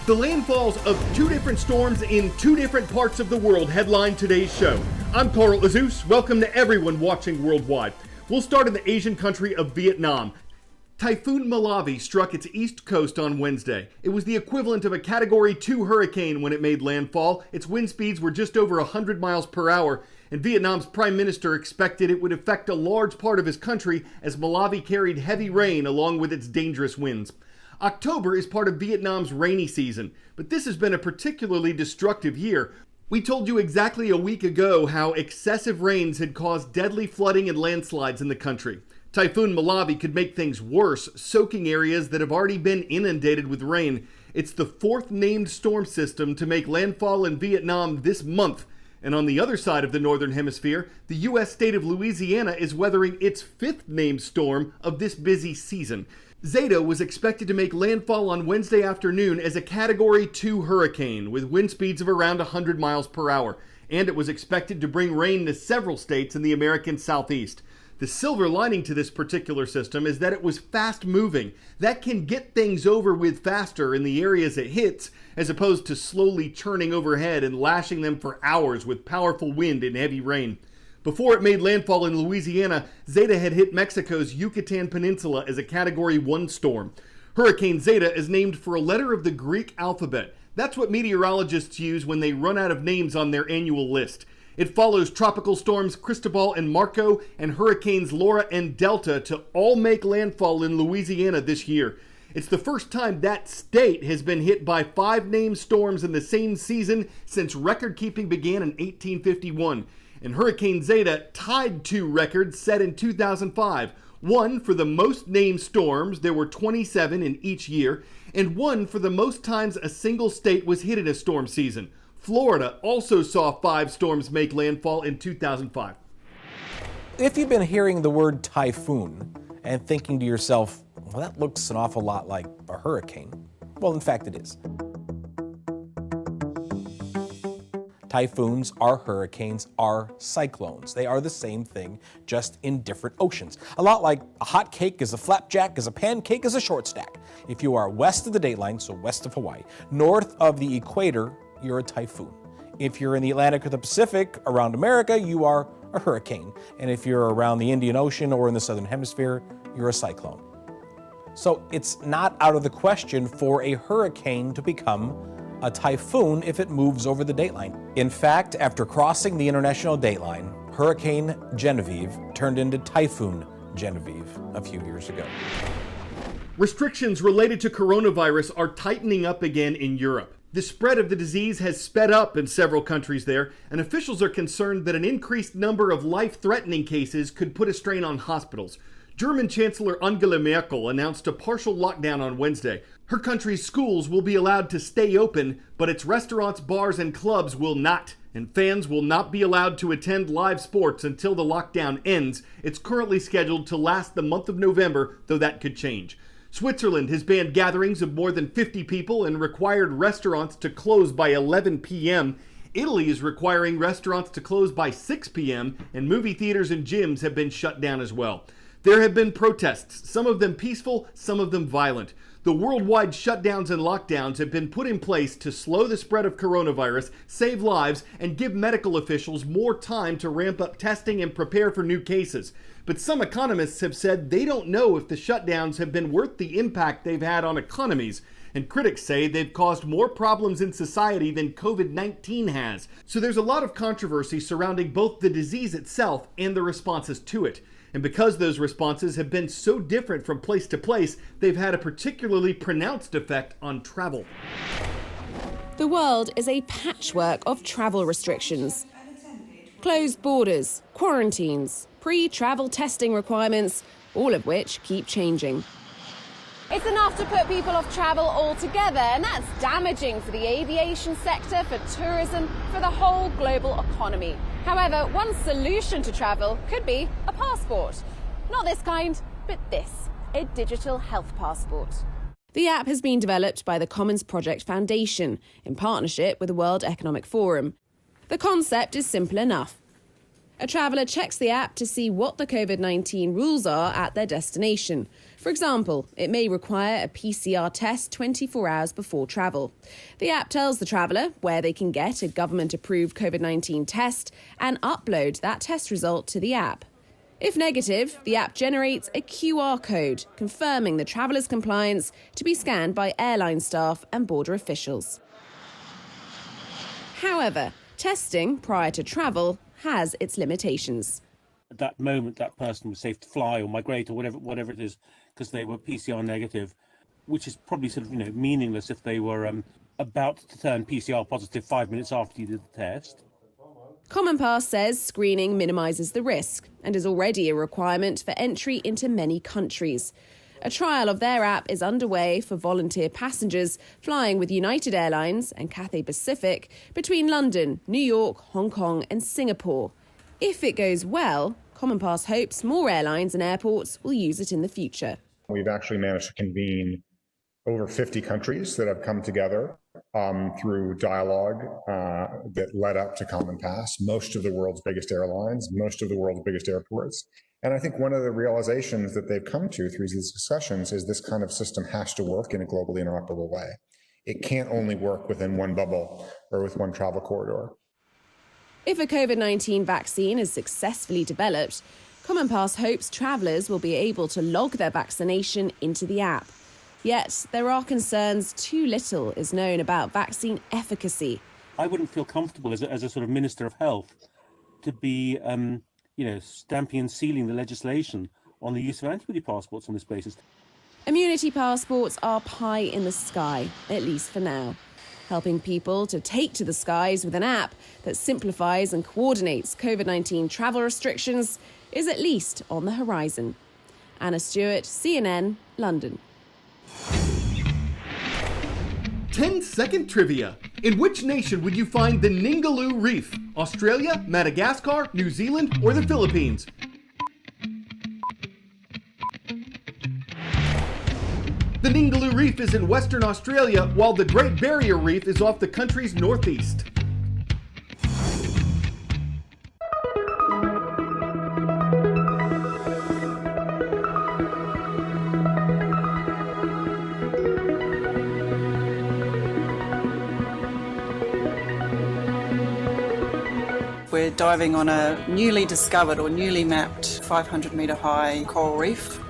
The landfalls of two different storms in two different parts of the world headline today's show. I'm Carl Azus. Welcome to everyone watching worldwide. We'll start in the Asian country of Vietnam. Typhoon Malawi struck its east coast on Wednesday. It was the equivalent of a Category 2 hurricane when it made landfall. Its wind speeds were just over 100 miles per hour, and Vietnam's prime minister expected it would affect a large part of his country as Malawi carried heavy rain along with its dangerous winds. October is part of Vietnam's rainy season, but this has been a particularly destructive year. We told you exactly a week ago how excessive rains had caused deadly flooding and landslides in the country. Typhoon Malawi could make things worse, soaking areas that have already been inundated with rain. It's the fourth named storm system to make landfall in Vietnam this month. And on the other side of the northern hemisphere, the U.S. state of Louisiana is weathering its fifth named storm of this busy season. Zeta was expected to make landfall on Wednesday afternoon as a Category 2 hurricane with wind speeds of around 100 miles per hour, and it was expected to bring rain to several states in the American Southeast. The silver lining to this particular system is that it was fast moving. That can get things over with faster in the areas it hits, as opposed to slowly churning overhead and lashing them for hours with powerful wind and heavy rain. Before it made landfall in Louisiana, Zeta had hit Mexico's Yucatan Peninsula as a Category 1 storm. Hurricane Zeta is named for a letter of the Greek alphabet. That's what meteorologists use when they run out of names on their annual list. It follows tropical storms Cristobal and Marco and hurricanes Laura and Delta to all make landfall in Louisiana this year. It's the first time that state has been hit by 5 named storms in the same season since record-keeping began in 1851. And Hurricane Zeta tied 2 records set in 2005. One for the most named storms, there were 27 in each year, and one for the most times a single state was hit in a storm season. Florida also saw 5 storms make landfall in 2005. If you've been hearing the word typhoon and thinking to yourself, well, that looks an awful lot like a hurricane. Well, in fact, it is. Typhoons are hurricanes, are cyclones. They are the same thing, just in different oceans. A lot like a hot cake is a flapjack, is a pancake, is a short stack. If you are west of the dateline, so west of Hawaii, north of the equator, you're a typhoon. If you're in the Atlantic or the Pacific, around America, you are a hurricane. And if you're around the Indian Ocean or in the southern hemisphere, you're a cyclone. So it's not out of the question for a hurricane to become a typhoon if it moves over the dateline. In fact, after crossing the international dateline, Hurricane Genevieve turned into Typhoon Genevieve a few years ago. Restrictions related to coronavirus are tightening up again in Europe. The spread of the disease has sped up in several countries there, and officials are concerned that an increased number of life-threatening cases could put a strain on hospitals. German Chancellor Angela Merkel announced a partial lockdown on Wednesday. Her country's schools will be allowed to stay open, but its restaurants, bars, and clubs will not. And fans will not be allowed to attend live sports until the lockdown ends. It's currently scheduled to last the month of November, though that could change. Switzerland has banned gatherings of more than 50 people and required restaurants to close by 11 p.m. Italy is requiring restaurants to close by 6 p.m., and movie theaters and gyms have been shut down as well. There have been protests, some of them peaceful, some of them violent. The worldwide shutdowns and lockdowns have been put in place to slow the spread of coronavirus, save lives, and give medical officials more time to ramp up testing and prepare for new cases. But some economists have said they don't know if the shutdowns have been worth the impact they've had on economies. And critics say they've caused more problems in society than COVID-19 has. So there's a lot of controversy surrounding both the disease itself and the responses to it. And because those responses have been so different from place to place, they've had a particularly pronounced effect on travel. The world is a patchwork of travel restrictions. Closed borders, quarantines, pre-travel testing requirements, all of which keep changing. It's enough to put people off travel altogether, and that's damaging for the aviation sector, for tourism, for the whole global economy. However, one solution to travel could be a passport. Not this kind, but this, a digital health passport. The app has been developed by the Commons Project Foundation in partnership with the World Economic Forum. The concept is simple enough. A traveller checks the app to see what the COVID-19 rules are at their destination. For example, it may require a PCR test 24 hours before travel. The app tells the traveller where they can get a government-approved COVID-19 test and upload that test result to the app. If negative, the app generates a QR code confirming the traveller's compliance to be scanned by airline staff and border officials. However, testing prior to travel has its limitations. At that moment, that person was safe to fly or migrate or whatever it is, because they were PCR negative, which is probably sort of meaningless if they were about to turn PCR positive 5 minutes after you did the test. Common Pass says screening minimises the risk and is already a requirement for entry into many countries. A trial of their app is underway for volunteer passengers flying with United Airlines and Cathay Pacific between London, New York, Hong Kong and Singapore. If it goes well, Common Pass hopes more airlines and airports will use it in the future. We've actually managed to convene over 50 countries that have come together through dialogue that led up to Common Pass, most of the world's biggest airlines, most of the world's biggest airports. And I think one of the realizations that they've come to through these discussions is this kind of system has to work in a globally interoperable way. It can't only work within one bubble or with one travel corridor. If a COVID-19 vaccine is successfully developed, Common Pass hopes travellers will be able to log their vaccination into the app. Yet there are concerns too little is known about vaccine efficacy. I wouldn't feel comfortable as a sort of Minister of Health to be stamping and sealing the legislation on the use of antibody passports on this basis. Immunity passports are pie in the sky, at least for now. Helping people to take to the skies with an app that simplifies and coordinates COVID-19 travel restrictions is at least on the horizon. Anna Stewart, CNN, London. 10-second trivia. In which nation would you find the Ningaloo Reef? Australia, Madagascar, New Zealand, or the Philippines? The Ningaloo Reef is in Western Australia, while the Great Barrier Reef is off the country's northeast. We're diving on a newly discovered or newly mapped 500 metre high coral reef.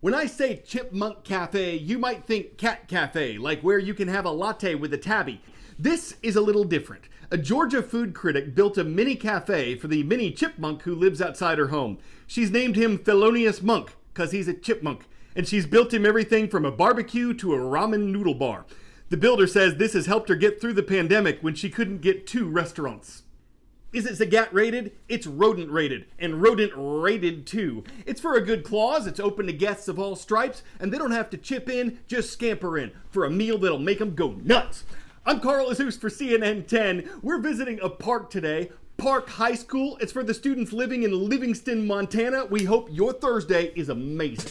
When I say Chipmunk Cafe, you might think Cat Cafe, like where you can have a latte with a tabby. This is a little different. A Georgia food critic built a mini cafe for the mini chipmunk who lives outside her home. She's named him Thelonious Monk, cause he's a chipmunk. And she's built him everything from a barbecue to a ramen noodle bar. The builder says this has helped her get through the pandemic when she couldn't get 2 restaurants. Is it Zagat rated? It's rodent rated, and rodent rated too. It's for a good cause, it's open to guests of all stripes, and they don't have to chip in, just scamper in for a meal that'll make them go nuts. I'm Carl Azus for CNN 10. We're visiting a park today, Park High School. It's for the students living in Livingston, Montana. We hope your Thursday is amazing.